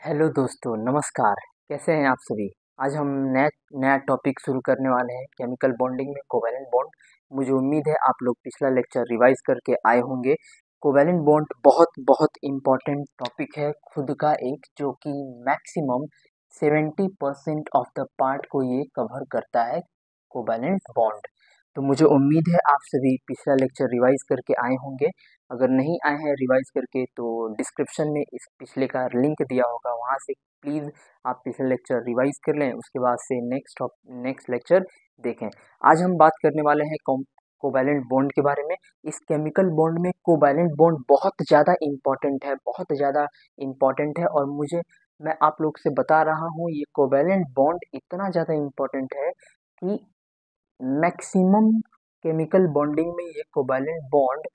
Hello दोस्तों, नमस्कार। कैसे हैं आप सभी? आज हम नया नया टॉपिक शुरू करने वाले हैं केमिकल बॉन्डिंग में कोवैलेंट बॉन्ड। मुझे उम्मीद है आप लोग पिछला लेक्चर रिवाइज करके आए होंगे। कोवैलेंट बॉन्ड बहुत बहुत इम्पॉर्टेंट टॉपिक है, खुद का एक, जो कि मैक्सिमम 70% ऑफ द पार्ट को ये कवर करता है, कोवैलेंट बॉन्ड। तो मुझे उम्मीद है आप सभी पिछला लेक्चर रिवाइज करके आए होंगे। अगर नहीं आए हैं रिवाइज करके तो डिस्क्रिप्शन में इस पिछले का लिंक दिया होगा, वहाँ से प्लीज़ आप पिछले लेक्चर रिवाइज कर लें, उसके बाद से नेक्स्ट लेक्चर देखें। आज हम बात करने वाले हैं कोवैलेंट बॉन्ड के बारे में। इस केमिकल बॉन्ड में कोवैलेंट बॉन्ड बहुत ज़्यादा इम्पॉर्टेंट है, बहुत ज़्यादा इम्पॉर्टेंट है। और मैं आप लोग से बता रहा हूँ, ये कोवैलेंट बॉन्ड इतना ज़्यादा इम्पॉर्टेंट है कि मैक्सिमम केमिकल बॉन्डिंग में ये कोवैलेंट बॉन्ड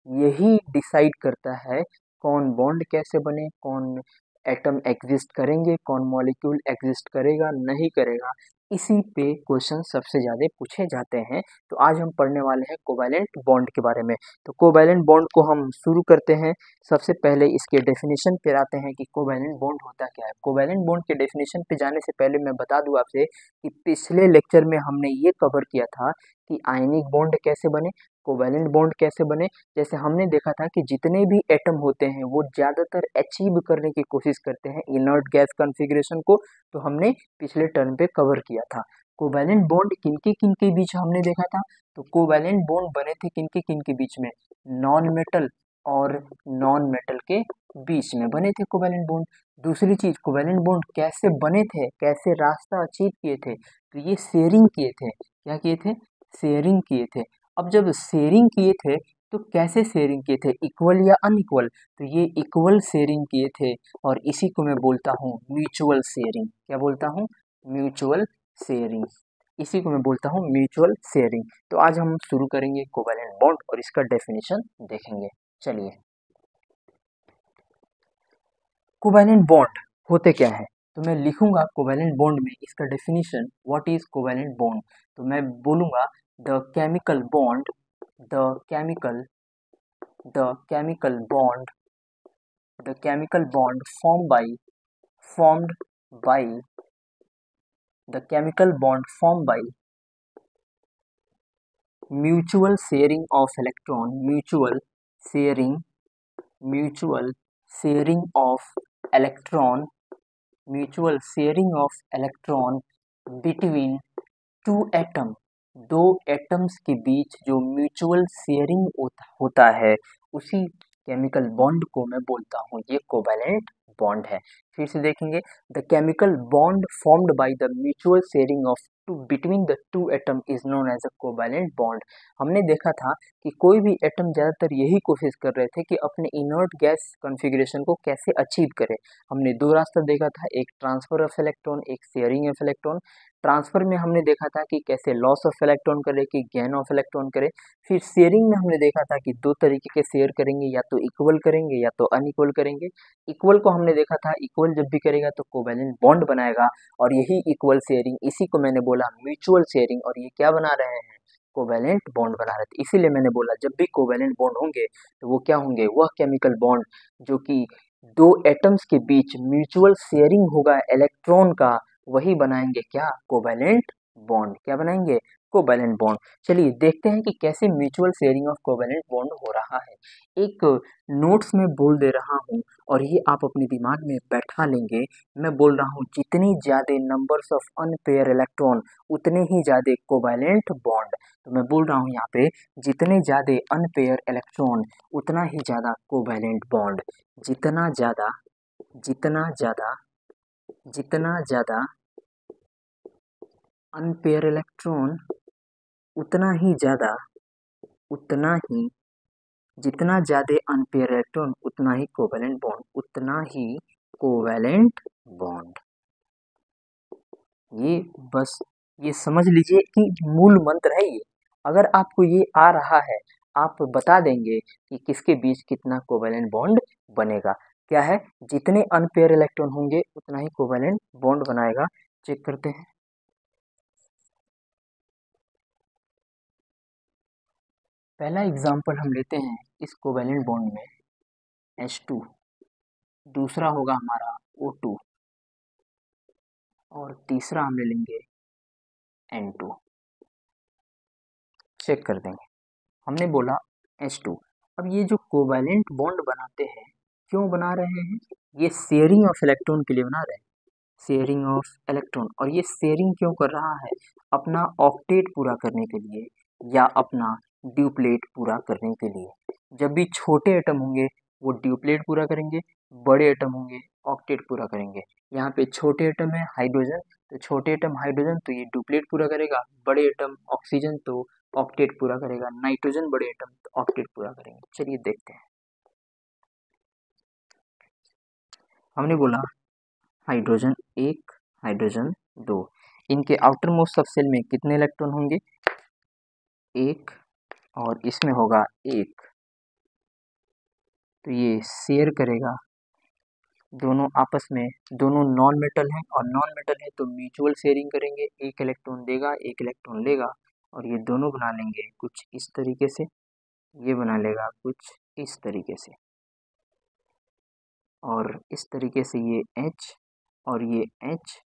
यही डिसाइड करता है कौन बॉन्ड कैसे बने, कौन एटम एग्जिस्ट करेंगे, कौन मॉलिक्यूल एग्जिस्ट करेगा नहीं करेगा। इसी पे क्वेश्चन सबसे ज़्यादा पूछे जाते हैं। तो आज हम पढ़ने वाले हैं कोवैलेंट बॉन्ड के बारे में। तो कोवैलेंट बॉन्ड को हम शुरू करते हैं। सबसे पहले इसके डेफिनेशन पे आते हैं कि कोवैलेंट बॉन्ड होता क्या है। कोवैलेंट बॉन्ड के डेफिनेशन पे जाने से पहले मैं बता दूं आपसे कि पिछले लेक्चर में हमने ये कवर किया था कि आयनिक बॉन्ड कैसे बने, कोवैलेंट बॉन्ड कैसे बने। जैसे हमने देखा था कि जितने भी एटम होते हैं वो ज़्यादातर अचीव करने की कोशिश करते हैं इनर्ट गैस कॉन्फ़िगरेशन को, तो हमने पिछले टर्म पे कवर किया था। कोवैलेंट बॉन्ड किनके बीच हमने देखा था, तो कोवैलेंट बॉन्ड बने थे किनके बीच में, नॉन मेटल और नॉन मेटल के बीच में बने थे कोवैलेंट बॉन्ड। दूसरी चीज, कोवैलेंट बॉन्ड कैसे बने थे, कैसे रास्ता अचीव किए थे, तो ये शेयरिंग किए थे। क्या किए थे? शेयरिंग किए थे। अब जब शेयरिंग किए थे तो कैसे शेयरिंग किए थे, इक्वल या अनइक्वल, तो ये इक्वल शेयरिंग किए थे। और इसी को मैं बोलता हूँ म्यूचुअल शेयरिंग। क्या बोलता हूँ? Mutual sharing. इसी को मैं बोलता हूँ म्यूचुअल शेयरिंग। तो आज हम शुरू करेंगे कोवैलेंट बॉन्ड और इसका डेफिनेशन देखेंगे। चलिए, कोवैलेंट बॉन्ड होते क्या है, तो मैं लिखूंगा कोवैलेंट बॉन्ड में इसका definition, what is covalent bond. तो मैं बोलूंगा the chemical bond, the chemical the chemical bond the chemical bond formed by the chemical bond formed by mutual sharing of electron, sharing mutual sharing of electron mutual sharing of electron between two atom, दो atoms के बीच जो mutual sharing होता है, उसी chemical bond को मैं बोलता हूँ ये कोवैलेंट बॉन्ड है। फिर से देखेंगे, the chemical bond formed by the mutual sharing of two between the two atom is known as a covalent bond. हमने देखा था कि कोई भी एटम ज़्यादातर यही कोशिश कर रहे थे कि अपने इनर्ट गैस कॉन्फ़िगरेशन को कैसे अचीव करे। हमने दो रास्ता देखा था, एक ट्रांसफर ऑफ इलेक्ट्रॉन, एक शेयरिंग ऑफ इलेक्ट्रॉन। ट्रांसफर में हमने देखा था कि कैसे लॉस ऑफ इलेक्ट्रॉन करे, कि गेन ऑफ इलेक्ट्रॉन करे। फिर शेयरिंग में हमने देखा था कि दो तरीके के शेयर करेंगे, या तो इक्वल करेंगे या तो अनइक्वल करेंगे। इक्वल को हमने देखा था, इक्वल जब भी करेगा तो कोवैलेंट बॉन्ड बनाएगा, और यही इक्वल शेयरिंग, इसी को मैंने बोला म्यूचुअल शेयरिंग, और ये क्या बना रहे हैं, कोवैलेंट बॉन्ड बना रहे थे। इसीलिए मैंने बोला जब भी कोवैलेंट बॉन्ड होंगे तो वो क्या होंगे, वह केमिकल बॉन्ड जो कि दो एटम्स के बीच म्यूचुअल शेयरिंग होगा इलेक्ट्रॉन का, वही बनाएंगे क्या, कोवैलेंट बॉन्ड। क्या बनाएंगे? Covalent bond. चलिए देखते हैं कि कैसे mutual sharing of covalent bond हो रहा है। एक नोट्स में बोल दे रहा हूँ और ये आप अपने दिमाग में बैठा लेंगे। मैं बोल रहा हूँ जितनी ज़्यादा नंबर्स ऑफ अनपेयर इलेक्ट्रॉन उतने ही ज़्यादा कोवैलेंट बॉन्ड। तो मैं बोल रहा हूँ यहाँ पे, जितने ज़्यादा अनपेयर इलेक्ट्रॉन उतना ही ज़्यादा कोवैलेंट बॉन्ड। जितना ज़्यादा जितना ज़्यादा जितना ज़्यादा अनपेयर इलेक्ट्रॉन उतना ही जितना ज़्यादा अनपेयर इलेक्ट्रॉन उतना ही कोवैलेंट बॉन्ड, उतना ही कोवैलेंट बॉन्ड। ये बस ये समझ लीजिए कि मूल मंत्र है ये। अगर आपको ये आ रहा है, आप बता देंगे कि किसके बीच कितना कोवैलेंट बॉन्ड बनेगा। क्या है? जितने अनपेयर इलेक्ट्रॉन होंगे उतना ही कोवैलेंट बॉन्ड बनाएगा। चेक करते हैं। पहला एग्जाम्पल हम लेते हैं इस कोवैलेंट बॉन्ड में H2, दूसरा होगा हमारा O2 और तीसरा हम ले लेंगे N2। चेक कर देंगे। हमने बोला H2। अब ये जो कोवैलेंट बॉन्ड बनाते हैं, क्यों बना रहे हैं? ये शेयरिंग ऑफ इलेक्ट्रॉन के लिए बना रहे हैं, शेयरिंग ऑफ इलेक्ट्रॉन। और ये शेयरिंग क्यों कर रहा है? अपना ऑक्टेट पूरा करने के लिए या अपना ड्यूप्लेट पूरा करने के लिए। जब भी छोटे एटम होंगे वो ड्यूप्लेट पूरा करेंगे, बड़े एटम होंगे ऑक्टेट पूरा करेंगे। यहाँ पे छोटे एटम है हाइड्रोजन, तो छोटे एटम हाइड्रोजन तो ये ड्यूप्लेट पूरा करेगा, बड़े एटम ऑक्सीजन तो ऑक्टेट पूरा करेगा, नाइट्रोजन बड़े एटम तो ऑक्टेट पूरा करेंगे। चलिए देखते हैं। हमने बोला हाइड्रोजन 1, हाइड्रोजन 2, इनके आउटर मोस्ट सब शेल में कितने इलेक्ट्रॉन होंगे? 1, और इसमें होगा 1, तो ये शेयर करेगा दोनों आपस में। दोनों नॉन मेटल है और नॉन मेटल है तो म्यूचुअल शेयरिंग करेंगे, एक इलेक्ट्रॉन देगा एक इलेक्ट्रॉन लेगा, और ये दोनों बना लेंगे कुछ इस तरीके से, ये बना लेगा कुछ इस तरीके से, और इस तरीके से ये H और ये H,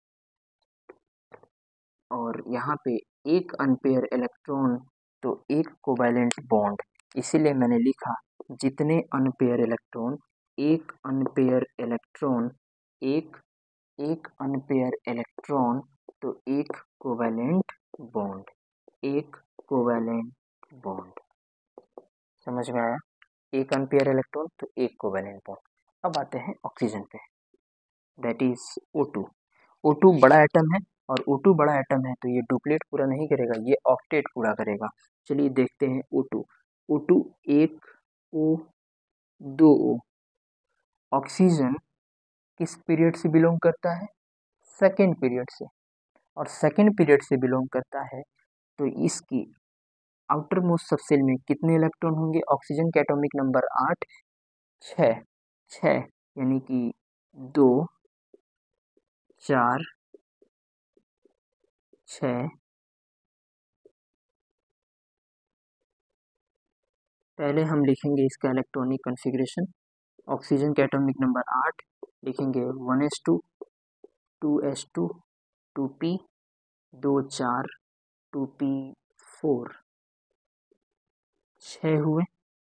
और यहाँ पे एक अनपेयर इलेक्ट्रॉन तो एक कोवैलेंट बॉन्ड, इसीलिए मैंने लिखा जितने अनपेयर इलेक्ट्रॉन, एक अनपेयर इलेक्ट्रॉन, एक अनपेयर इलेक्ट्रॉन तो एक कोवैलेंट बॉन्ड, एक कोवैलेंट बॉन्ड। समझ में आया? एक अनपेयर इलेक्ट्रॉन तो एक कोवैलेंट बॉन्ड। अब आते हैं ऑक्सीजन पे, दैट इज O2। O2 बड़ा एटम है और O2 बड़ा एटम है तो ये डुप्लेट पूरा नहीं करेगा, ये ऑक्टेट पूरा करेगा। चलिए देखते हैं O2। O2 1 O 2 O। Oxygen किस पीरियड से बिलोंग करता है? सेकेंड पीरियड से, और सेकेंड पीरियड से बिलोंग करता है तो इसकी आउटर मोस्ट सब शेल में कितने इलेक्ट्रॉन होंगे? ऑक्सीजन के एटॉमिक नंबर 8, 6 यानी कि 2 4 6। पहले हम लिखेंगे इसका इलेक्ट्रॉनिक कॉन्फ़िगरेशन। ऑक्सीजन के एटॉमिक नंबर 8 लिखेंगे 1s2 2s2 2p 2 4 2p4, 6 हुए।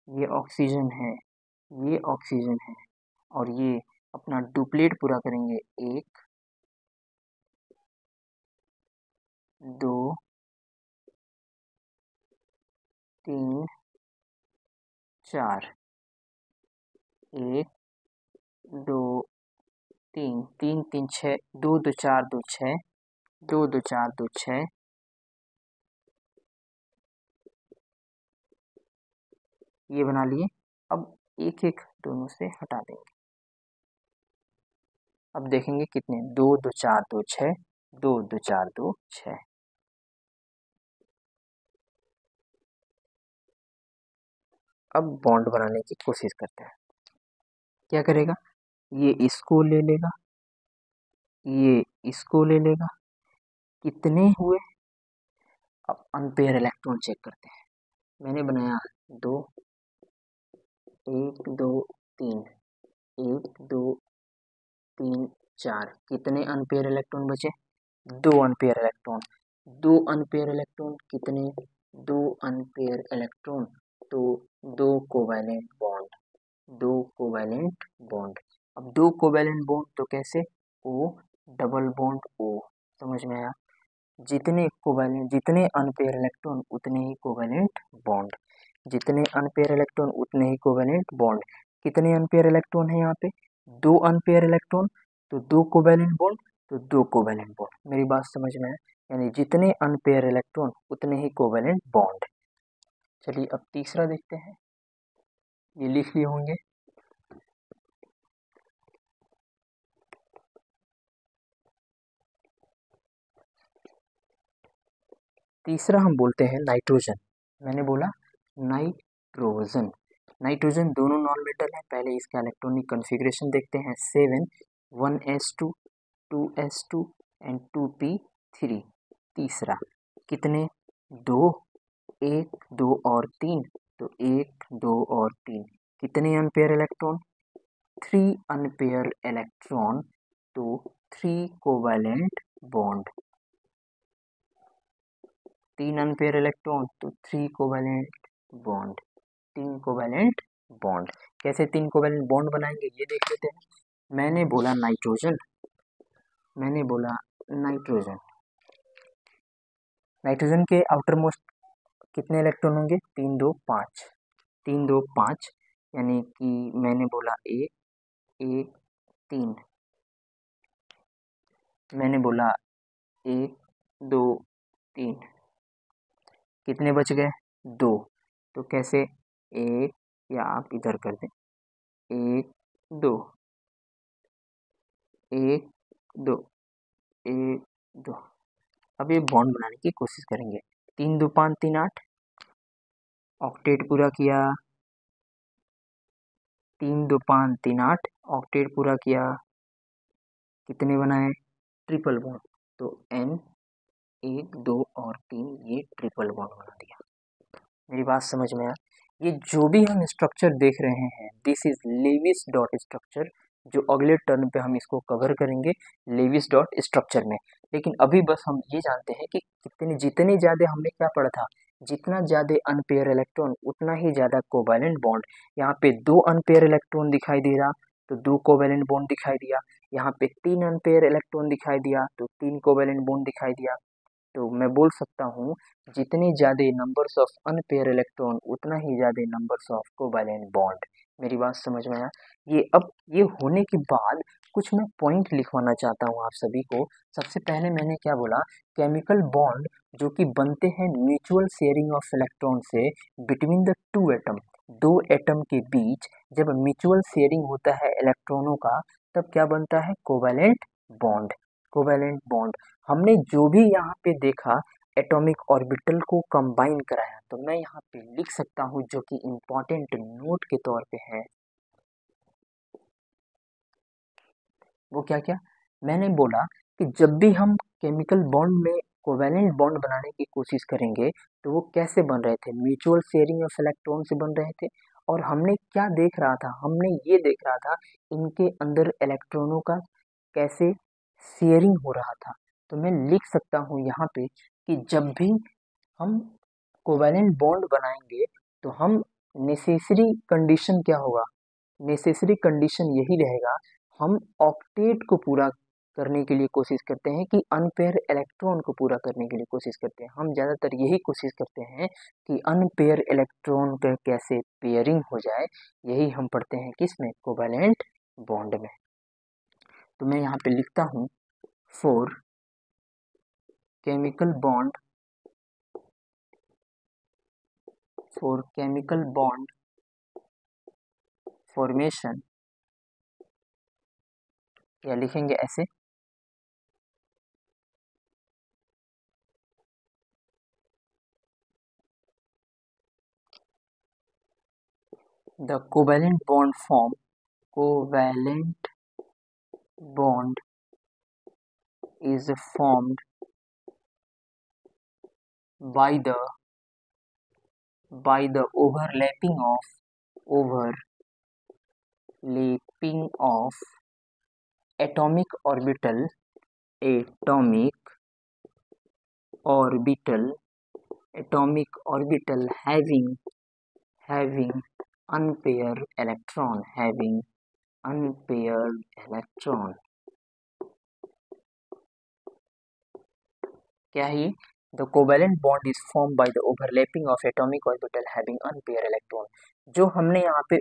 ये ऑक्सीजन है, ये ऑक्सीजन है, और ये अपना डुप्लेट पूरा करेंगे 1 2 3 4, 1 2 3 3 3 6, 2 2 4 2 6, 2 2 4 2 6, ये बना लिए। अब एक एक दोनों से हटा देंगे। अब देखेंगे कितने, 2 2 4 2 6, 2 2 4 2 6। अब बॉन्ड बनाने की कोशिश करते हैं। क्या करेगा? ये इसको ले लेगा, ये इसको ले लेगा, कितने हुए? अब अनपेयर इलेक्ट्रॉन चेक करते हैं। मैंने बनाया 2 1 2 3, 1 2 3 4, कितने अनपेयर इलेक्ट्रॉन बचे? 2 अनपेयर इलेक्ट्रॉन। 2 अनपेयर इलेक्ट्रॉन कितने? 2 अनपेयर इलेक्ट्रॉन तो 2 कोवैलेंट बॉन्ड, 2 कोवैलेंट बॉन्ड। अब 2 कोवैलेंट बॉन्ड तो कैसे? O double bond O। समझ में आया? जितने कोवैलेंट, जितने अनपेयर इलेक्ट्रॉन उतने ही कोवैलेंट बॉन्ड, जितने अनपेयर इलेक्ट्रॉन उतने ही कोवैलेंट बॉन्ड। कितने अनपेयर इलेक्ट्रॉन है यहाँ पे? 2 अनपेयर इलेक्ट्रॉन तो 2 कोवैलेंट बॉन्ड, तो 2 कोवैलेंट बॉन्ड। मेरी बात समझ में है? यानी जितने अनपेयर इलेक्ट्रॉन उतने ही कोवैलेंट बॉन्ड। चलिए अब तीसरा देखते हैं, ये लिख लिए होंगे। तीसरा हम बोलते हैं नाइट्रोजन। मैंने बोला नाइट्रोजन। नाइट्रोजन दोनों नॉन मेटल है। पहले इसका इलेक्ट्रॉनिक कॉन्फ़िगरेशन देखते हैं। 7 1s2 2s2 एंड 2p3। तीसरा कितने? 2 1 2 और 3, तो 1 2 और 3, कितने अनपेयर इलेक्ट्रॉन? 3 अनपेयर इलेक्ट्रॉन तो 3 कोवैलेंट बॉन्ड, 3 अनपेयर इलेक्ट्रॉन तो 3 कोवैलेंट बॉन्ड, 3 कोवैलेंट बॉन्ड। कैसे 3 कोवैलेंट बॉन्ड बनाएंगे ये देख लेते हैं। मैंने बोला नाइट्रोजन, नाइट्रोजन के आउटर मोस्ट कितने इलेक्ट्रॉन होंगे? 3 2 5, 3 2 5, यानी कि मैंने बोला 1 1 3, मैंने बोला 1 2 3, कितने बच गए? 2। तो कैसे? 1, या आप इधर कर दें, 1 2 1 2 1 2। अब ये बॉन्ड बनाने की कोशिश करेंगे। 3 2 5 3 8, ऑक्टेट पूरा किया। 3 2 5 3 8, ऑक्टेट पूरा किया। कितने बनाए? Triple bond. तो N 1 2 और 3, ये ट्रिपल बॉन्ड बना दिया। मेरी बात समझ में आया? ये जो भी हम स्ट्रक्चर देख रहे हैं, this is Lewis dot structure. जो अगले टर्म पे हम इसको कवर करेंगे लेविस डॉट स्ट्रक्चर में। लेकिन अभी बस हम ये जानते हैं कि जितने ज़्यादा हमने क्या पढ़ा था, जितना ज़्यादा अनपेयर इलेक्ट्रॉन उतना ही ज़्यादा कोवैलेंट बॉन्ड। यहाँ पे 2 अनपेयर इलेक्ट्रॉन दिखाई दे रहा तो 2 कोवैलेंट बॉन्ड दिखाई दिया। यहाँ पे 3 अनपेयर इलेक्ट्रॉन दिखाई दिया तो 3 कोवैलेंट बॉन्ड दिखाई दिया। तो मैं बोल सकता हूँ जितने ज़्यादा नंबर्स ऑफ अनपेयर इलेक्ट्रॉन उतना ही ज़्यादा नंबर्स ऑफ कोवैलेंट बॉन्ड। मेरी बात समझ में आया? अब ये होने के बाद कुछ मैं पॉइंट लिखवाना चाहता हूँ आप सभी को। सबसे पहले मैंने क्या बोला? केमिकल बॉन्ड जो कि बनते हैं म्यूचुअल शेयरिंग ऑफ इलेक्ट्रॉन से बिटवीन द 2 एटम, 2 एटम के बीच जब म्यूचुअल शेयरिंग होता है इलेक्ट्रॉनों का, तब क्या बनता है? Covalent bond. कोवैलेंट बॉन्ड हमने जो भी यहाँ पे देखा एटॉमिक ऑर्बिटल को कंबाइन कराया, तो मैं यहाँ पे लिख सकता हूँ जो कि इम्पोर्टेंट नोट के तौर पे है। वो क्या क्या? मैंने बोला कि जब भी हम केमिकल बॉन्ड में कोवैलेंट बॉन्ड बनाने की कोशिश करेंगे तो वो कैसे बन रहे थे? म्यूचुअल शेयरिंग ऑफ इलेक्ट्रॉन से बन रहे थे। और हमने क्या देख रहा था? हमने ये देख रहा था इनके अंदर इलेक्ट्रॉनों का कैसे शेयरिंग हो रहा था। तो मैं लिख सकता हूँ यहाँ पे कि जब भी हम कोवैलेंट बॉन्ड बनाएंगे तो हम नेसेसरी कंडीशन क्या होगा? नेसेसरी कंडीशन यही रहेगा, हम ऑक्टेट को पूरा करने के लिए कोशिश करते हैं कि अनपेयर इलेक्ट्रॉन को पूरा करने के लिए कोशिश करते हैं। हम ज़्यादातर यही कोशिश करते हैं कि अनपेयर इलेक्ट्रॉन का कैसे पेयरिंग हो जाए। यही हम पढ़ते हैं किसमें? कोवैलेंट बॉन्ड में। तो मैं यहाँ पे लिखता हूँ for chemical bond, for chemical bond formation, या लिखेंगे ऐसे, the covalent bond form, covalent bond is formed by the overlapping of atomic orbital atomic orbital having unpaired electron, क्या है? The covalent bond is form by the overlapping of atomic orbital having unpaired electron. जो हमने यहाँ पे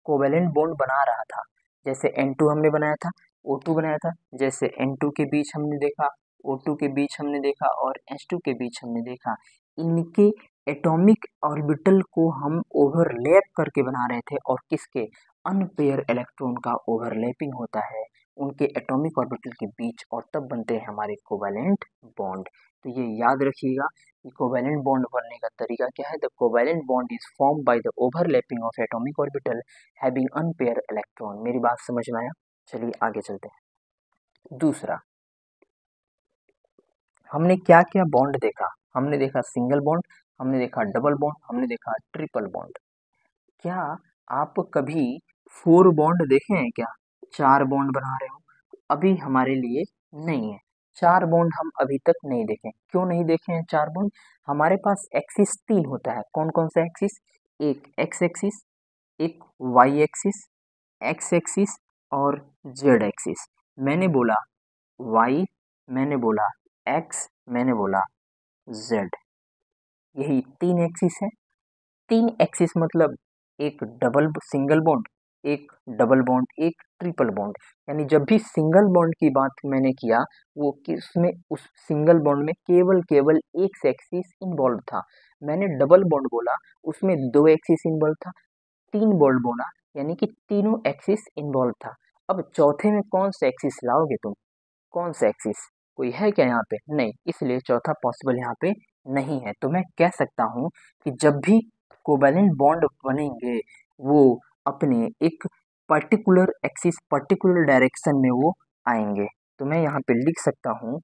covalent bond बना रहा था, जैसे N2 हमने बनाया था, O2 बनाया था, जैसे N2 के बीच हमने देखा, O2 के बीच हमने देखा और H2 के बीच हमने देखा, इनके एटॉमिक ऑर्बिटल को हम ओवरलैप करके बना रहे थे। और किसके? अनपेयर इलेक्ट्रॉन का ओवरलैपिंग होता है उनके एटॉमिक ऑर्बिटल के बीच, और तब बनते हैं हमारे कोवैलेंट बॉन्ड। तो ये याद रखिएगा कि कोवैलेंट बॉन्ड बनने का तरीका क्या है। The covalent bond is form by the overlapping of atomic orbital having unpaired electron. मेरी बात समझ में आया? चलिए आगे चलते हैं। दूसरा, हमने क्या क्या बॉन्ड देखा? हमने देखा सिंगल बॉन्ड, हमने देखा डबल बॉन्ड, हमने देखा ट्रिपल बॉन्ड। क्या आप कभी 4 बॉन्ड देखे हैं क्या? 4 बॉन्ड बना रहे हो। अभी हमारे लिए नहीं है। 4 बॉन्ड हम अभी तक नहीं देखे। क्यों नहीं देखे हैं 4 बॉन्ड? हमारे पास एक्सिस 3 होता है। कौन कौन सा एक्सिस? एक एक्स एक्सिस, एक वाई एक्सिस, एक्स एक्सिस और जेड एक्सिस। मैंने बोला वाई, मैंने बोला एक्स, मैंने बोला जेड, यही 3 एक्सिस है। 3 एक्सिस मतलब एक डबल सिंगल बॉन्ड, एक डबल बॉन्ड, एक ट्रिपल बॉन्ड। यानी जब भी सिंगल बॉन्ड की बात मैंने किया, वो किसमें, उस सिंगल बॉन्ड में केवल केवल एक एक्सिस इन्वॉल्व था। मैंने डबल बॉन्ड बोला, उसमें 2 एक्सिस इन्वॉल्व था। 3 बॉन्ड बोला, यानी कि तीनों एक्सिस इन्वॉल्व था। अब चौथे में कौन सा एक्सिस लाओगे तुम? कौन सा एक्सिस? कोई है क्या यहाँ पे? नहीं, इसलिए चौथा पॉसिबल यहाँ पे नहीं है। तो मैं कह सकता हूँ कि जब भी कोवैलेंट बॉन्ड बनेंगे, वो अपने एक पर्टिकुलर एक्सिस, पर्टिकुलर डायरेक्शन में वो आएंगे। तो मैं यहाँ पे लिख सकता हूँ,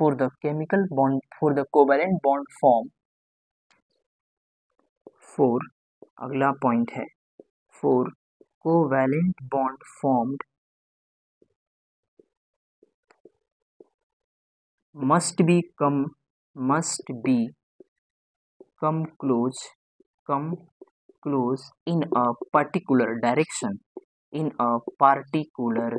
for the chemical bond, for the covalent bond form, for, अगला पॉइंट है, for covalent bond formed must be come close in a particular direction, in a particular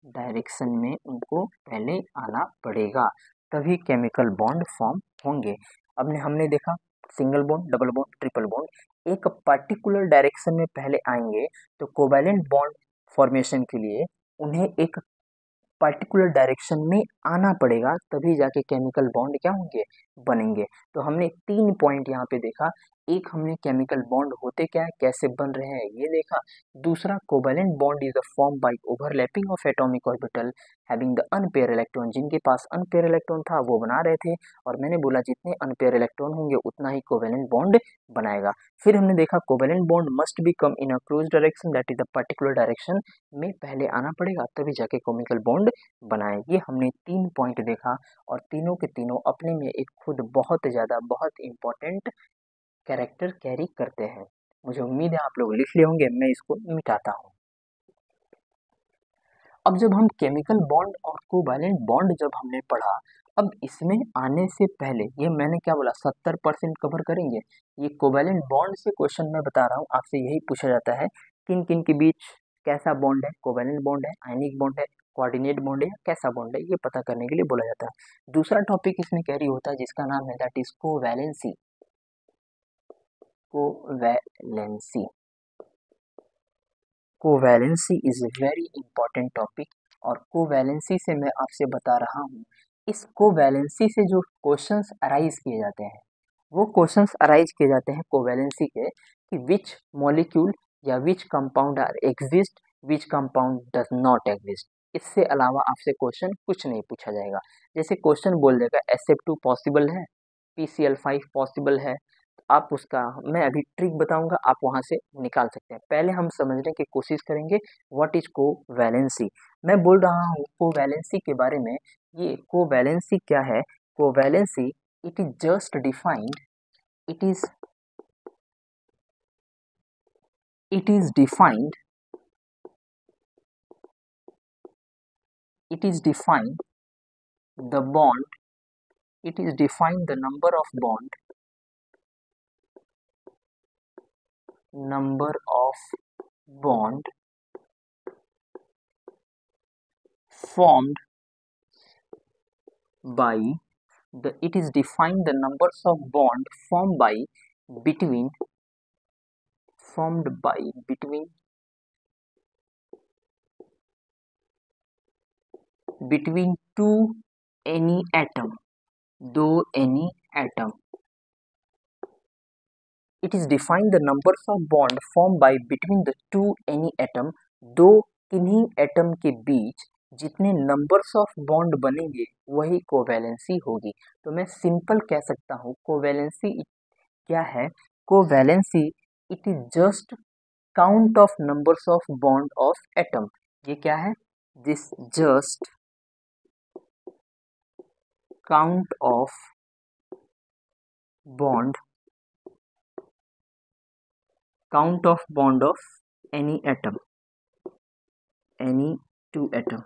direction में उनको पहले आना पड़ेगा, तभी केमिकल बॉन्ड फॉर्म होंगे। अब हमने देखा single bond, double bond, triple bond एक पर्टिकुलर डायरेक्शन में पहले आएंगे, तो कोवैलेंट बॉन्ड फॉर्मेशन के लिए उन्हें एक पर्टिकुलर डायरेक्शन में आना पड़ेगा, तभी जाके केमिकल बॉन्ड क्या होंगे? बनेंगे। तो हमने 3 पॉइंट यहाँ पे देखा। एक, हमने केमिकल बॉन्ड होते क्या है, कैसे बन रहे हैं ये देखा। दूसरा, covalent bond is a form by overlapping of atomic orbital having the unpaired electron. जिनके पास अनपेयर इलेक्ट्रॉन था वो बना रहे थे, और मैंने बोला जितने अनपेयर इलेक्ट्रॉन होंगे उतना ही कोवैलेंट बॉन्ड बनाएगा। फिर हमने देखा covalent bond must be come in a close direction, that is the particular direction में पहले आना पड़ेगा, तभी जाके केमिकल बॉन्ड बनाए। ये हमने 3 पॉइंट देखा, और तीनों के तीनों अपने में एक खुद बहुत ज़्यादा, बहुत इम्पोर्टेंट कैरेक्टर कैरी करते हैं। मुझे उम्मीद है आप लोग लिख लिए होंगे, मैं इसको मिटाता हूँ। अब जब हम केमिकल बॉन्ड और कोवैलेंट बॉन्ड जब हमने पढ़ा, अब इसमें आने से पहले ये मैंने क्या बोला, 70% कवर करेंगे। ये कोवैलेंट बॉन्ड से क्वेश्चन मैं बता रहा हूँ, आपसे यही पूछा जाता है किन किन के बीच कैसा बॉन्ड है, कोवैलेंट बॉन्ड है, आयनिक बॉन्ड है, कोऑर्डिनेट बॉन्ड है, कैसा बॉन्ड है, ये पता करने के लिए बोला जाता है। दूसरा टॉपिक इसमें कैरी होता है जिसका नाम है that is covalency. Covalency, covalency is a very important topic, और कोवैलेंसी से मैं आपसे बता रहा हूँ, इस कोवैलेंसी से जो क्वेश्चंस अराइज किए जाते हैं, वो क्वेश्चंस अराइज किए जाते हैं कोवैलेंसी के, कि विच मॉलिक्यूल या which compound are exist, which compound does not exist. इससे अलावा आपसे क्वेश्चन कुछ नहीं पूछा जाएगा। जैसे क्वेश्चन बोल देगा SF2 पॉसिबल है, PCl5 पॉसिबल है, आप उसका, मैं अभी ट्रिक बताऊंगा, आप वहां से निकाल सकते हैं। पहले हम समझने की कोशिश करेंगे व्हाट इज कोवैलेंसी। मैं बोल रहा हूँ कोवैलेंसी के बारे में। ये कोवैलेंसी क्या है? Covalency, it is just defined, it is it is defined it is defined the bond, it is defined the number of bond formed by it is defined the numbers of bond formed by between formed by between two any atom, दो any atom. It is defined the numbers of bond formed by between the two any atom, दो किन्हीं atom के बीच जितने numbers of bond बनेंगे वही covalency होगी। तो मैं सिंपल कह सकता हूँ कोवैलेंसी क्या है? Covalency, it is just count of numbers of bond of atom. ये क्या है? This just count of bond, count of bond of any atom. Any two atom,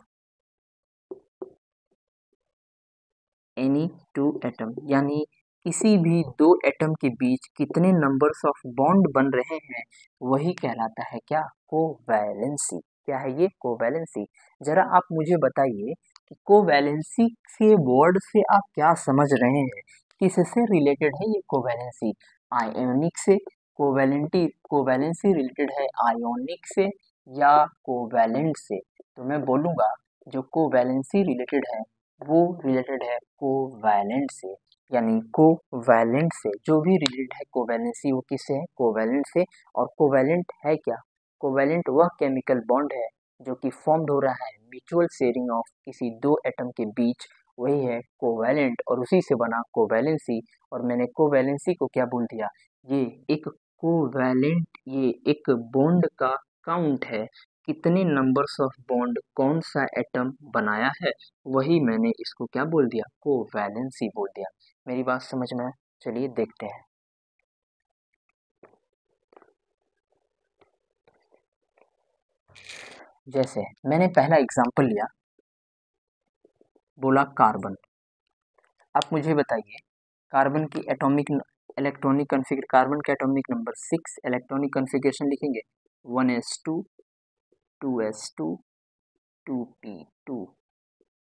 any two atom यानी किसी भी दो एटम के बीच कितने नंबर्स ऑफ बॉन्ड बन रहे हैं वही कहलाता है क्या, कोवैलेंसी। क्या है ये, कोवैलेंसी। जरा आप मुझे बताइए कि कोवैलेंसी के वर्ड से आप क्या समझ रहे हैं, किससे रिलेटेड है ये कोवैलेंसी, आयोनिक से, कोवैलेंसी रिलेटेड है आयोनिक से या कोवैलेंट से। तो मैं बोलूँगा जो कोवैलेंसी रिलेटेड है वो रिलेटेड है कोवैलेंट से, यानी कोवैलेंट से जो भी रिलेटेड है कोवैलेंसी वो किससे है, कोवैलेंट से। और कोवैलेंट है क्या, कोवैलेंट वह केमिकल बॉन्ड है जो कि फॉर्म्ड हो रहा है म्यूचुअल शेयरिंग ऑफ किसी दो एटम के बीच, वही है कोवैलेंट, और उसी से बना कोवैलेंसी। और मैंने कोवैलेंसी को क्या बोल दिया, ये एक कोवैलेंट, ये एक बॉन्ड का काउंट है, कितने नंबर्स ऑफ बॉन्ड कौन सा एटम बनाया है, वही मैंने इसको क्या बोल दिया, कोवैलेंसी बोल दिया। मेरी बात समझ में आया? चलिए देखते हैं। जैसे मैंने पहला एग्जांपल लिया, बोला कार्बन। आप मुझे बताइए कार्बन की एटॉमिक इलेक्ट्रॉनिक कॉन्फ़िगर, कार्बन का एटॉमिक नंबर 6, इलेक्ट्रॉनिक कॉन्फ़िगरेशन लिखेंगे 1s2 2s2 2p2,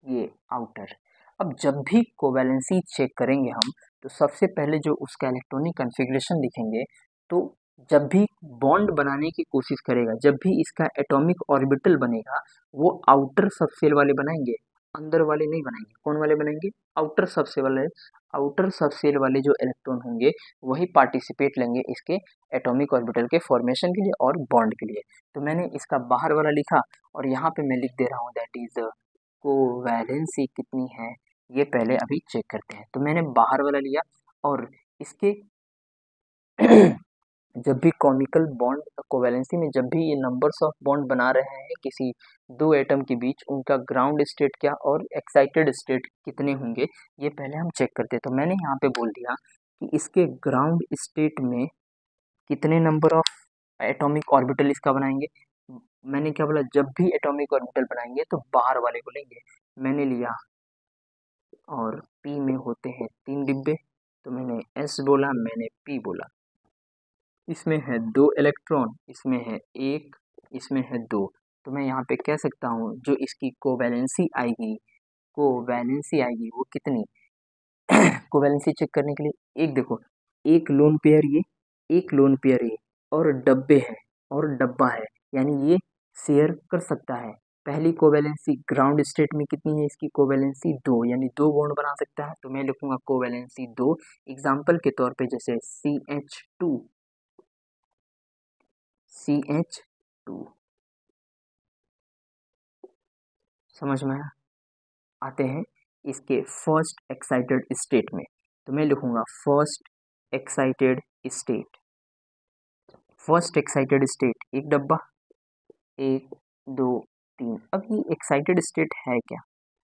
ये आउटर। अब जब भी कोवैलेंसी चेक करेंगे हम, तो सबसे पहले जो उसका इलेक्ट्रॉनिक कॉन्फ़िगरेशन लिखेंगे, तो जब भी बॉन्ड बनाने की कोशिश करेगा, जब भी इसका एटॉमिक ऑर्बिटल बनेगा, वो आउटर सबशेल वाले बनाएंगे, अंदर वाले नहीं बनाएंगे। कौन वाले बनाएंगे, आउटर सबशेल वाले। आउटर सबशेल वाले जो इलेक्ट्रॉन होंगे वही पार्टिसिपेट लेंगे इसके एटॉमिक ऑर्बिटल के फॉर्मेशन के लिए और बॉन्ड के लिए। तो मैंने इसका बाहर वाला लिखा और यहाँ पे मैं लिख दे रहा हूँ दैट इज कोवैलेंसी कितनी है, ये पहले अभी चेक करते हैं। तो मैंने बाहर वाला लिया और इसके जब भी केमिकल बॉन्ड कोवैलेंसी में जब भी ये नंबर्स ऑफ बॉन्ड बना रहे हैं किसी दो एटम के बीच, उनका ग्राउंड स्टेट क्या और एक्साइटेड स्टेट कितने होंगे, ये पहले हम चेक करते हैं। तो मैंने यहाँ पे बोल दिया कि इसके ग्राउंड स्टेट में कितने नंबर ऑफ एटॉमिक ऑर्बिटल इसका बनाएंगे। मैंने क्या बोला, जब भी एटॉमिक ऑर्बिटल बनाएंगे तो बाहर वाले को लेंगे। मैंने लिया और पी में होते हैं 3 डिब्बे, तो मैंने एस बोला, मैंने पी बोला। इसमें है 2 इलेक्ट्रॉन, इसमें है 1, इसमें है 2। तो मैं यहाँ पे कह सकता हूँ जो इसकी कोवैलेंसी आएगी वो कितनी कोवैलेंसी चेक करने के लिए एक देखो, एक लोन पेयर ये, एक लोन पेयर ये, और डब्बे हैं और डब्बा है, यानी ये शेयर कर सकता है। पहली कोवैलेंसी ग्राउंड स्टेट में कितनी है, इसकी कोवैलेंसी 2, यानी 2 बॉन्ड बना सकता है। तो मैं लिखूंगा कोवैलेंसी 2। एग्जाम्पल के तौर पे जैसे CH2 समझ में आया? आते हैं इसके फर्स्ट एक्साइटेड स्टेट में, तो मैं लिखूंगा first excited state. First excited state एक डब्बा, 1 2 3। अब ये एक्साइटेड स्टेट है क्या,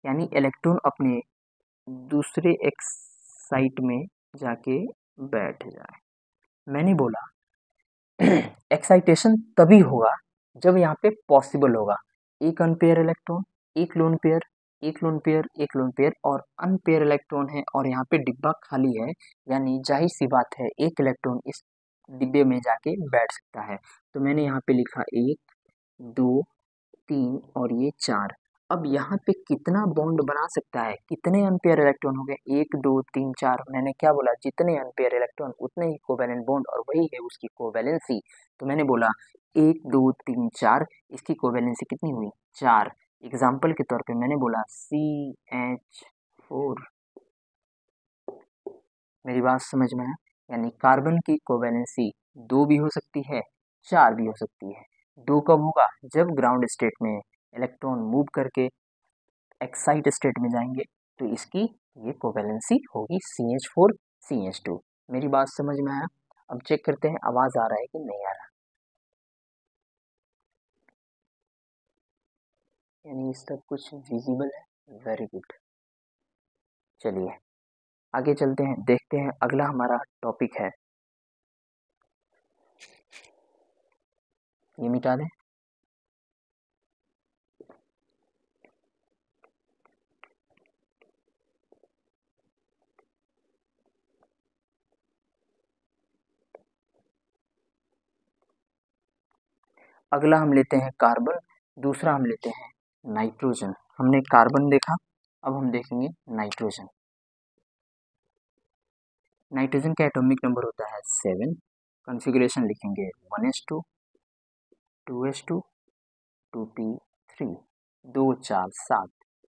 यानी इलेक्ट्रॉन अपने दूसरे एक्साइट में जाके बैठ जाए। मैंने बोला एक्साइटेशन तभी होगा जब यहाँ पे पॉसिबल होगा एक अनपेयर इलेक्ट्रॉन, एक लोन पेयर, एक लोन पेयर, एक लोन पेयर और अनपेयर इलेक्ट्रॉन है और यहाँ पे डिब्बा खाली है, यानी जाहिर सी बात है एक इलेक्ट्रॉन इस डिब्बे में जाके बैठ सकता है। तो मैंने यहाँ पे लिखा 1 2 3 और ये 4। अब यहाँ पे कितना बॉन्ड बना सकता है, कितने अनपेयर इलेक्ट्रॉन हो गए, 1 2 3 4। मैंने क्या बोला, जितने अनपेयर इलेक्ट्रॉन उतने ही कोवैलेंट बॉन्ड और वही है उसकी कोवैलेंसी। तो मैंने बोला 1 2 3 4, इसकी कोवैलेंसी कितनी हुई, 4। एग्जाम्पल के तौर पे मैंने बोला CH4। मेरी बात समझ में है? यानी कार्बन की कोवैलेंसी 2 भी हो सकती है, 4 भी हो सकती है। 2 कब होगा, जब ग्राउंड स्टेट में इलेक्ट्रॉन मूव करके एक्साइट स्टेट में जाएंगे, तो इसकी ये कोवैलेंसी होगी CH4 CH2। मेरी बात समझ में आया? अब चेक करते हैं आवाज आ रहा है कि नहीं आ रहा, यानी इस तक कुछ विजिबल है, वेरी गुड। चलिए आगे चलते हैं, देखते हैं अगला हमारा टॉपिक है, ये मिटा दें। अगला हम लेते हैं कार्बन, दूसरा हम लेते हैं नाइट्रोजन। हमने कार्बन देखा, अब हम देखेंगे नाइट्रोजन। नाइट्रोजन का एटॉमिक नंबर होता है 7, कॉन्फ़िगरेशन लिखेंगे 1s2 2s2 2p3 2 4 7।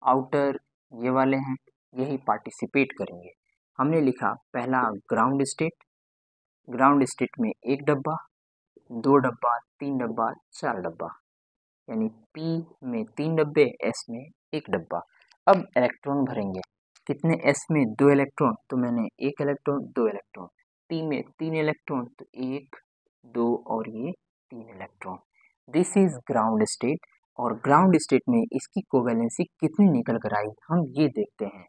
आउटर ये वाले हैं, यही पार्टिसिपेट करेंगे। हमने लिखा पहला ग्राउंड स्टेट, ग्राउंड स्टेट में 1 डब्बा, 2 डब्बा, 3 डब्बा, 4 डब्बा, यानी P में 3 डब्बे, S में 1 डब्बा। अब इलेक्ट्रॉन भरेंगे, कितने S में 2 इलेक्ट्रॉन, तो मैंने 1 इलेक्ट्रॉन 2 इलेक्ट्रॉन, P में 3 इलेक्ट्रॉन, तो 1 2 और ये 3 electron. This is ground state, और ग्राउंड स्टेट में इसकी कोवैलेंसी कितनी निकल कर आई हम ये देखते हैं।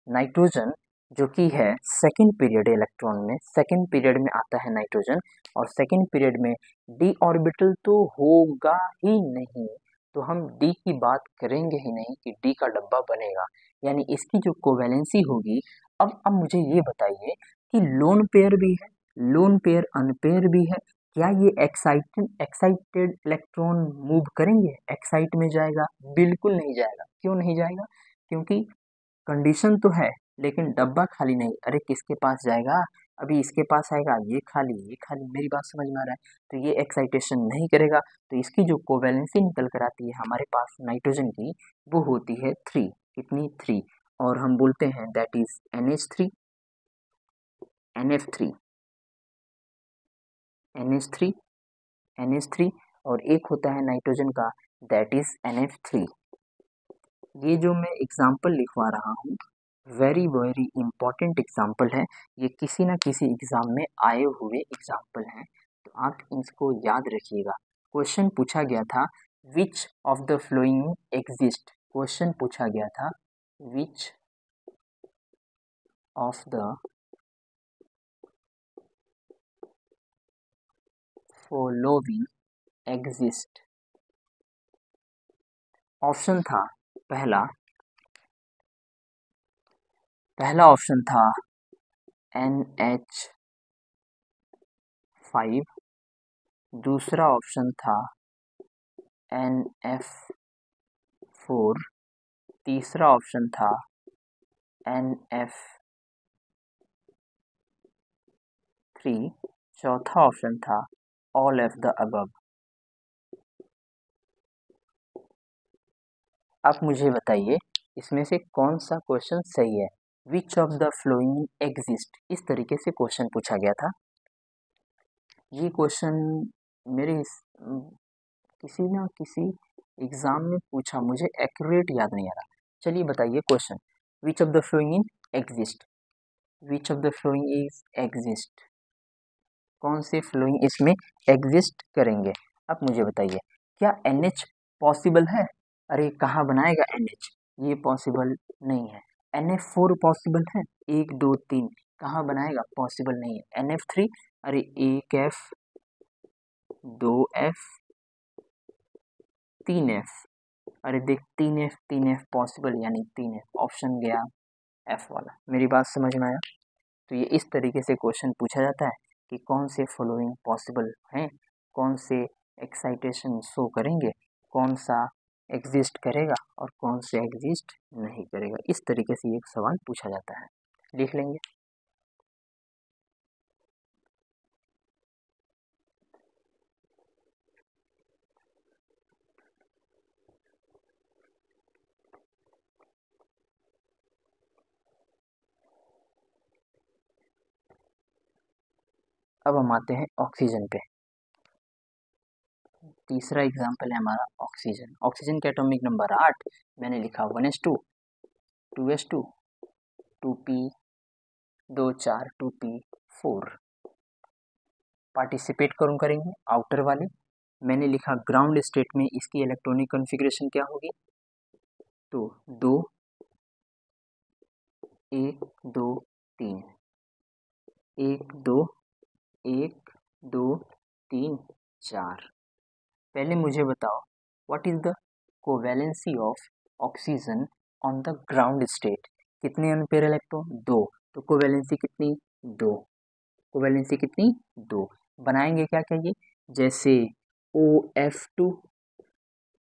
नाइट्रोजन जो कि है सेकेंड पीरियड इलेक्ट्रॉन में, सेकेंड पीरियड में आता है नाइट्रोजन, और सेकेंड पीरियड में डी ऑर्बिटल तो होगा ही नहीं, तो हम डी की बात करेंगे ही नहीं कि डी का डब्बा बनेगा, यानी इसकी जो कोवैलेंसी होगी। अब मुझे ये बताइए कि लोन पेयर भी है, लोन पेयर अनपेयर भी है, क्या ये एक्साइटेड इलेक्ट्रॉन मूव करेंगे, एक्साइट में जाएगा? बिल्कुल नहीं जाएगा। क्यों नहीं जाएगा? क्योंकि कंडीशन तो है लेकिन डब्बा खाली नहीं। अरे किसके पास जाएगा? अभी इसके पास आएगा, ये खाली ये खाली। मेरी बात समझ में आ रहा है? तो ये एक्साइटेशन नहीं करेगा, तो इसकी जो कोवैलेंसी निकल कर आती है हमारे पास नाइट्रोजन की, वो होती है 3। कितनी? 3। और हम बोलते हैं that is NH3 NF3 NH3 NH3, और एक होता है नाइट्रोजन का दैट इज NF3। ये जो मैं एग्जाम्पल लिखवा रहा हूँ वेरी वेरी इंपॉर्टेंट एग्जाम्पल है, ये किसी ना किसी एग्जाम में आए हुए एग्जाम्पल हैं, तो आप इसको याद रखिएगा। क्वेश्चन पूछा गया था which of the flowing exist, question पूछा गया था which of the following exist. Option था पहला ऑप्शन था NH5, दूसरा ऑप्शन था NF4, तीसरा ऑप्शन था NF3, चौथा ऑप्शन था ऑल ऑफ द अबव। अब मुझे बताइए इसमें से कौन सा क्वेश्चन सही है। Which of the flowing exist, इस तरीके से क्वेश्चन पूछा गया था। ये क्वेश्चन मेरे किसी ना किसी एग्जाम में पूछा, मुझे एक्यूरेट याद नहीं आ रहा। चलिए बताइए question, which of the flowing exist, which of the following is exist, कौन से फ्लोइंग इसमें एग्जिस्ट करेंगे। अब मुझे बताइए क्या NH पॉसिबल है? अरे कहाँ बनाएगा NH, ये पॉसिबल नहीं है। NF4 पॉसिबल है, 1 2 3, कहाँ बनाएगा? पॉसिबल नहीं है। NF3, अरे 1F 2F 3F, अरे देख 3F पॉसिबल, यानी 3F ऑप्शन गया F वाला। मेरी बात समझ में आया? तो ये इस तरीके से क्वेश्चन पूछा जाता है कि कौन से फॉलोइंग पॉसिबल हैं, कौन से एक्साइटेशन शो करेंगे, कौन सा एग्जिस्ट करेगा और कौन से एग्जिस्ट नहीं करेगा। इस तरीके से एक सवाल पूछा जाता है, लिख लेंगे। अब हम आते हैं ऑक्सीजन पे। तीसरा एग्जाम्पल है हमारा ऑक्सीजन। ऑक्सीजन का एटॉमिक नंबर 8, मैंने लिखा 1s2 2s2 2p 2 4 2p4। Participate करेंगे आउटर वाले। मैंने लिखा ग्राउंड स्टेट में इसकी इलेक्ट्रॉनिक कॉन्फ़िगरेशन क्या होगी, तो 2 1 2 3 1 2 1 2 3 4। पहले मुझे बताओ what is the covalency of oxygen on the ground state. कितने अनपेयर इलेक्ट्रॉन? 2, तो कोवैलेंसी कितनी? 2। कोवैलेंसी कितनी? 2। बनाएंगे क्या क्या ये, जैसे OF2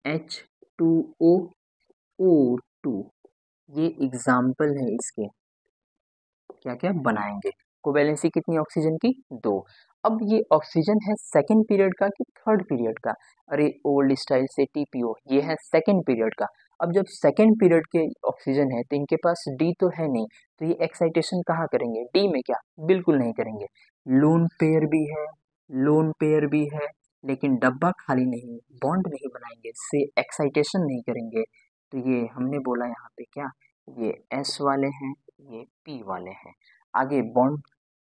H2O O2। ये एग्जाम्पल है इसके, क्या क्या बनाएंगे। कोवैलेंसी कितनी ऑक्सीजन की? 2। अब ये ऑक्सीजन है सेकेंड पीरियड का कि थर्ड पीरियड का? अरे ओल्ड स्टाइल से TPO, ये है सेकेंड पीरियड का। अब जब सेकेंड पीरियड के ऑक्सीजन है तो इनके पास D तो है नहीं, तो ये एक्साइटेशन कहाँ करेंगे? D में क्या? बिल्कुल नहीं करेंगे। लोन पेयर भी है, लोन पेयर भी है, लेकिन डब्बा खाली नहीं, बॉन्ड नहीं बनाएंगे, इससे एक्साइटेशन नहीं करेंगे। तो ये हमने बोला यहाँ पे क्या, ये S वाले हैं, ये P वाले हैं। आगे बॉन्ड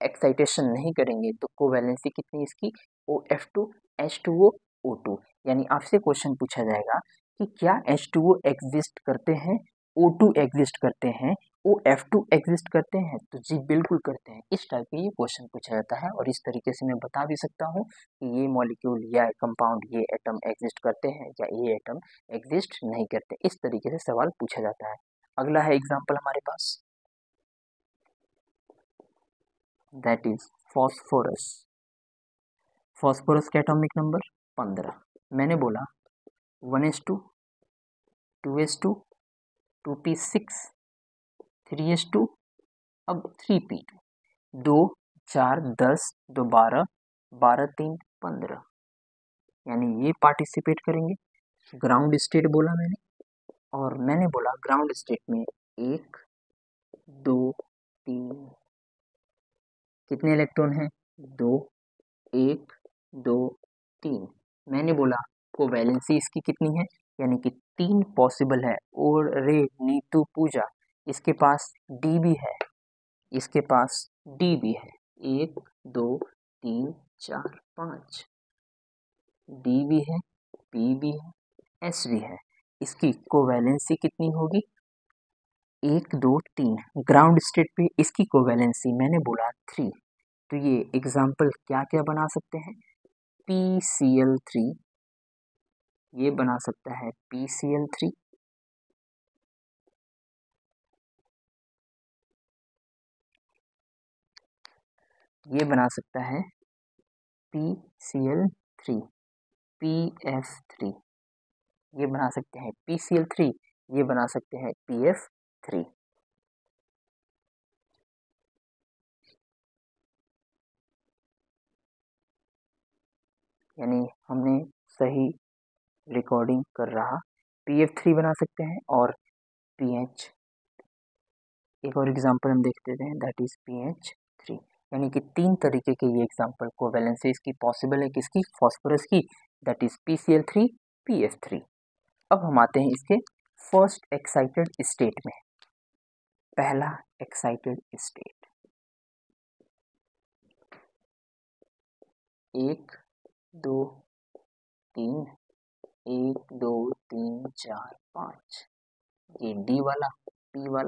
एक्साइटेशन नहीं करेंगे तो कोवैलेंसी कितनी इसकी? OF2 H2O O2। यानी आपसे क्वेश्चन पूछा जाएगा कि क्या H2O एग्जिस्ट करते हैं, O2 एग्जिस्ट करते हैं, OF2 एग्जिस्ट करते हैं? तो जी बिल्कुल करते हैं। इस टाइप के ये क्वेश्चन पूछा जाता है और इस तरीके से मैं बता भी सकता हूँ कि ये मॉलिक्यूल या कंपाउंड, ये एटम एग्जिस्ट करते हैं या ये एटम एग्जिस्ट नहीं करते। इस तरीके से सवाल पूछा जाता है। अगला है एग्जाम्पल हमारे पास, दैट इज फॉस्फोरस। फॉस्फोरस का एटॉमिक नंबर 15। मैंने बोला 1s2 2s2 2p6 3s2, अब 3p2। 2 4 10 2 12 12 3 15, यानी ये पार्टिसिपेट करेंगे। ग्राउंड स्टेट बोला मैंने, और मैंने बोला ग्राउंड स्टेट में 1 2 3, कितने इलेक्ट्रॉन हैं? 2 1 2 3। मैंने बोला कोवैलेंसी इसकी कितनी है, यानी कि 3 पॉसिबल है। और रे नीतू पूजा, इसके पास डी भी है, इसके पास डी भी है। 1 2 3 4 5, डी भी है, पी भी है, एस भी है। इसकी कोवैलेंसी कितनी होगी? 1 2 3। ग्राउंड स्टेट पे इसकी कोवैलेंसी मैंने बोला 3। तो ये एग्जाम्पल क्या क्या बना सकते हैं? PCl3, ये बना सकता है PCl3, ये बना सकता है PCl3, PF3, ये बना सकते हैं PCl3, ये बना सकते हैं PF3। यानी हमने सही रिकॉर्डिंग कर रहा। PF3 बना सकते हैं और PH, एक और एग्जांपल हम देख लेते हैं, दैट इज PH3। यानी कि 3 तरीके के ये एग्जांपल कोवैलेंसी इसकी पॉसिबल है किसकी? फॉस्फोरस की, दैट इज PCl3 PF3। अब हम आते हैं इसके फर्स्ट एक्साइटेड स्टेट में। पहला एक्साइटेड स्टेट, 1 2 3, 1 2 3 4 5, ये डी वाला, पी वाला,